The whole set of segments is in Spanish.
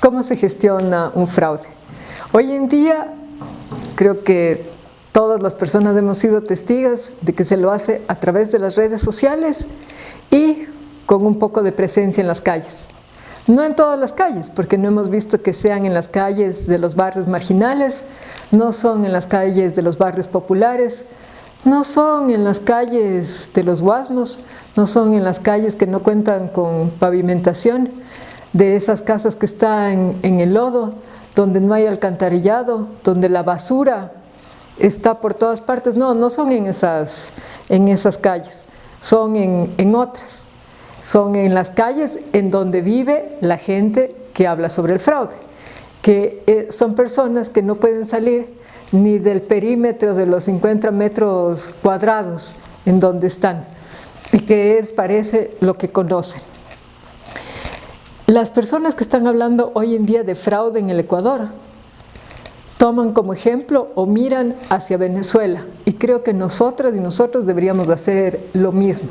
¿Cómo se gestiona un fraude? Hoy en día creo que todas las personas hemos sido testigos de que se lo hace a través de las redes sociales y con un poco de presencia en las calles. No en todas las calles, porque no hemos visto que sean en las calles de los barrios marginales, no son en las calles de los barrios populares, no son en las calles de los guasmos, no son en las calles que no cuentan con pavimentación, de esas casas que están en el lodo, donde no hay alcantarillado, donde la basura está por todas partes. No son en esas calles, son en otras. Son en las calles en donde vive la gente que habla sobre el fraude, que son personas que no pueden salir ni del perímetro de los 50 metros cuadrados en donde están, y que parece lo que conocen. Las personas que están hablando hoy en día de fraude en el Ecuador toman como ejemplo o miran hacia Venezuela, y creo que nosotras y nosotros deberíamos hacer lo mismo,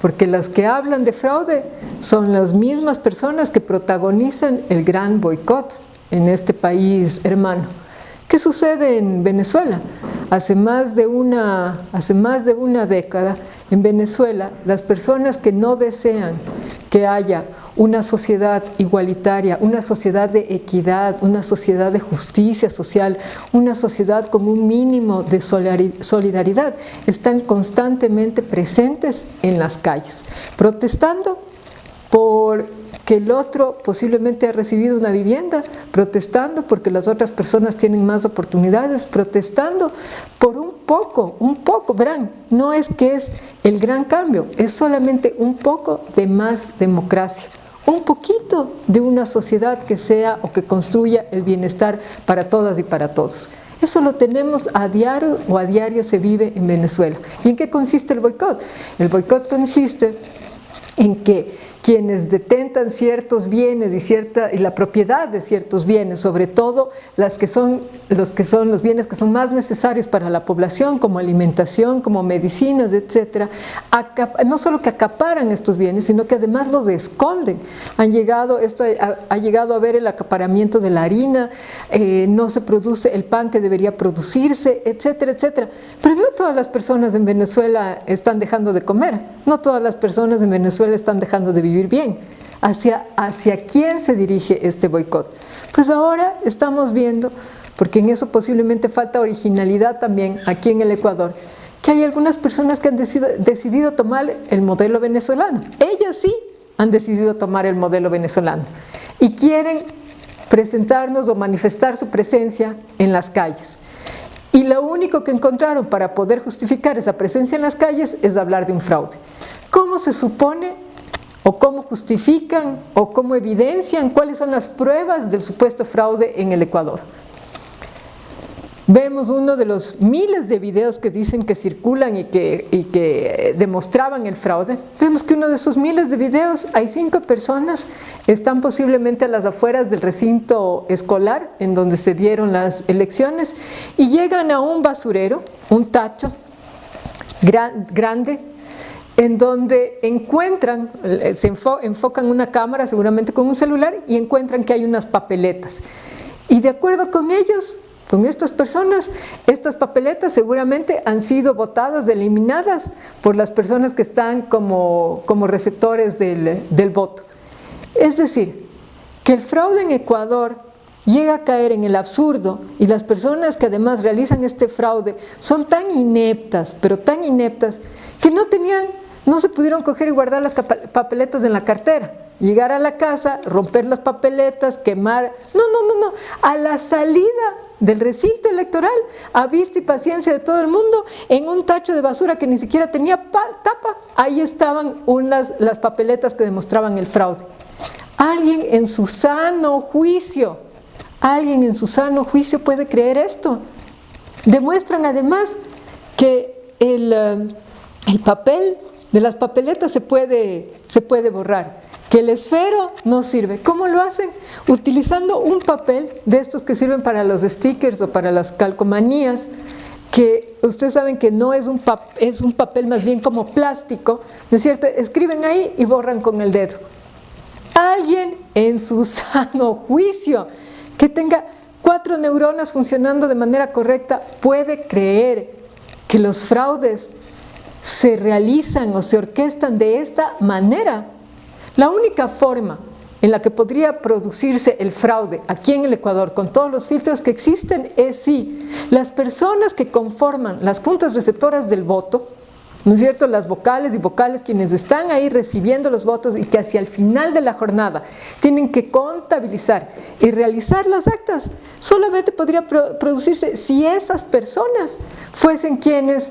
porque las que hablan de fraude son las mismas personas que protagonizan el gran boicot en este país hermano. ¿Qué sucede en Venezuela? Hace más de una década, en Venezuela, las personas que no desean que haya una sociedad igualitaria, una sociedad de equidad, una sociedad de justicia social, una sociedad con un mínimo de solidaridad, están constantemente presentes en las calles, protestando porque el otro posiblemente ha recibido una vivienda, protestando porque las otras personas tienen más oportunidades, protestando por un poco, verán, no es que es el gran cambio, es solamente un poco de más democracia, un poquito de una sociedad que sea o que construya el bienestar para todas y para todos. Eso lo tenemos a diario, o a diario se vive en Venezuela. ¿Y en qué consiste el boicot? El boicot consiste en que quienes detentan ciertos bienes y la propiedad de ciertos bienes, sobre todo los bienes que son más necesarios para la población, como alimentación, como medicinas, etc., no solo que acaparan estos bienes, sino que además los esconden. Ha llegado a ver el acaparamiento de la harina, no se produce el pan que debería producirse, etcétera, etcétera. Pero no todas las personas en Venezuela están dejando de comer, no todas las personas en Venezuela están dejando de vivir bien. ¿Hacia quién se dirige este boicot? Pues ahora estamos viendo, porque en eso posiblemente falta originalidad también aquí en el Ecuador, que hay algunas personas que han decidido tomar el modelo venezolano. Ellas sí han decidido tomar el modelo venezolano y quieren presentarnos o manifestar su presencia en las calles. Y lo único que encontraron para poder justificar esa presencia en las calles es hablar de un fraude. ¿Cómo se supone o cómo justifican o cómo evidencian cuáles son las pruebas del supuesto fraude en el Ecuador? Vemos uno de los miles de videos que dicen que circulan y que demostraban el fraude. Vemos que uno de esos miles de videos hay 5 personas, están posiblemente a las afueras del recinto escolar en donde se dieron las elecciones, y llegan a un basurero, un tacho grande, en donde encuentran, enfocan una cámara seguramente con un celular y encuentran que hay unas papeletas. Y de acuerdo con ellos, con estas personas, estas papeletas seguramente han sido votadas, eliminadas por las personas que están como receptores del voto. Es decir, que el fraude en Ecuador llega a caer en el absurdo, y las personas que además realizan este fraude son tan ineptas, pero tan ineptas, que no se pudieron coger y guardar las papeletas en la cartera, llegar a la casa, romper las papeletas, quemar. No, a la salida del recinto electoral, a vista y paciencia de todo el mundo, en un tacho de basura que ni siquiera tenía tapa, ahí estaban las papeletas que demostraban el fraude. Alguien en su sano juicio puede creer esto. Demuestran además que el papel de las papeletas se puede borrar, que el esfero no sirve. ¿Cómo lo hacen? Utilizando un papel de estos que sirven para los stickers o para las calcomanías, que ustedes saben que no es es un papel más bien como plástico, ¿no es cierto? Escriben ahí y borran con el dedo. Alguien en su sano juicio, que tenga 4 neuronas funcionando de manera correcta, puede creer que los fraudes se realizan o se orquestan de esta manera. La única forma en la que podría producirse el fraude aquí en el Ecuador, con todos los filtros que existen, es si las personas que conforman las juntas receptoras del voto, ¿no es cierto?, las vocales y vocales, quienes están ahí recibiendo los votos y que hacia el final de la jornada tienen que contabilizar y realizar las actas, solamente podría producirse si esas personas fuesen quienes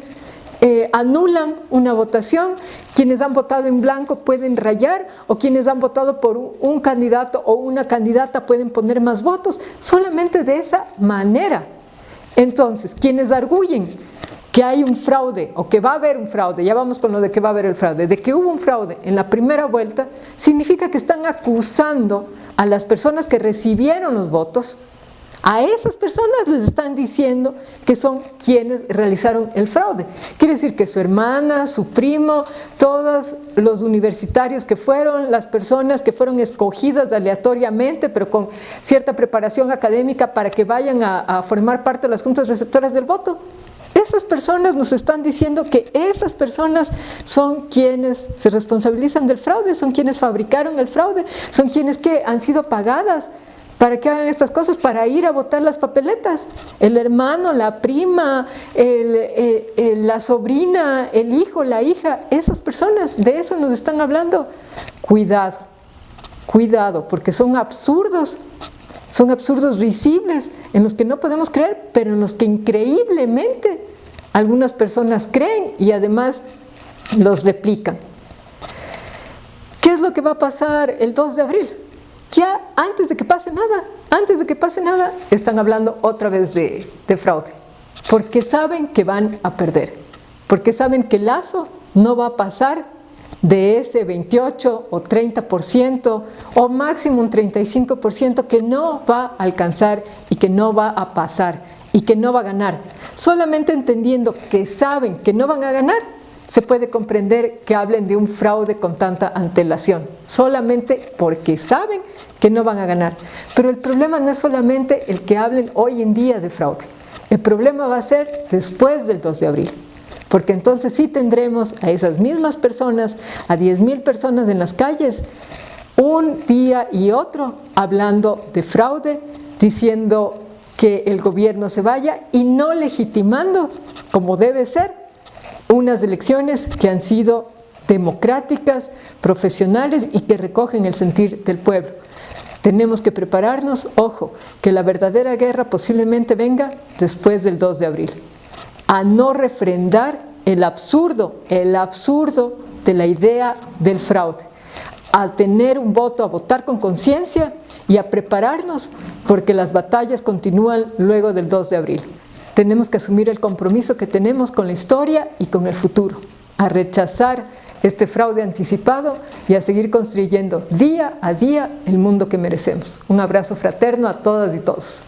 anulan una votación, quienes han votado en blanco pueden rayar, o quienes han votado por un candidato o una candidata pueden poner más votos, solamente de esa manera. Entonces, quienes arguyen que hay un fraude o que va a haber un fraude, ya vamos con lo de que va a haber el fraude, de que hubo un fraude en la primera vuelta, significa que están acusando a las personas que recibieron los votos. A esas personas les están diciendo que son quienes realizaron el fraude. Quiere decir que su hermana, su primo, todos los universitarios que fueron, las personas que fueron escogidas aleatoriamente, pero con cierta preparación académica para que vayan a formar parte de las juntas receptoras del voto. Esas personas nos están diciendo que esas personas son quienes se responsabilizan del fraude, son quienes fabricaron el fraude, son quienes que han sido pagadas para que hagan estas cosas, para ir a votar las papeletas. El hermano, la prima, la sobrina, el hijo, la hija, esas personas, de eso nos están hablando. Cuidado, cuidado, porque son absurdos risibles, en los que no podemos creer, pero en los que increíblemente algunas personas creen y además los replican. ¿Qué es lo que va a pasar el 2 de abril? Ya antes de que pase nada, están hablando otra vez de fraude, porque saben que van a perder, porque saben que Lazo no va a pasar de ese 28 o 30% o máximo un 35% que no va a alcanzar y que no va a pasar y que no va a ganar. Solamente entendiendo que saben que no van a ganar, se puede comprender que hablen de un fraude con tanta antelación, solamente porque saben que no van a ganar. Pero el problema no es solamente el que hablen hoy en día de fraude, el problema va a ser después del 2 de abril. Porque entonces sí tendremos a esas mismas personas, a 10.000 personas en las calles, un día y otro hablando de fraude, diciendo que el gobierno se vaya y no legitimando, como debe ser, unas elecciones que han sido democráticas, profesionales y que recogen el sentir del pueblo. Tenemos que prepararnos, ojo, que la verdadera guerra posiblemente venga después del 2 de abril. A no refrendar el absurdo de la idea del fraude, a tener un voto, a votar con conciencia y a prepararnos porque las batallas continúan luego del 2 de abril. Tenemos que asumir el compromiso que tenemos con la historia y con el futuro, a rechazar este fraude anticipado y a seguir construyendo día a día el mundo que merecemos. Un abrazo fraterno a todas y todos.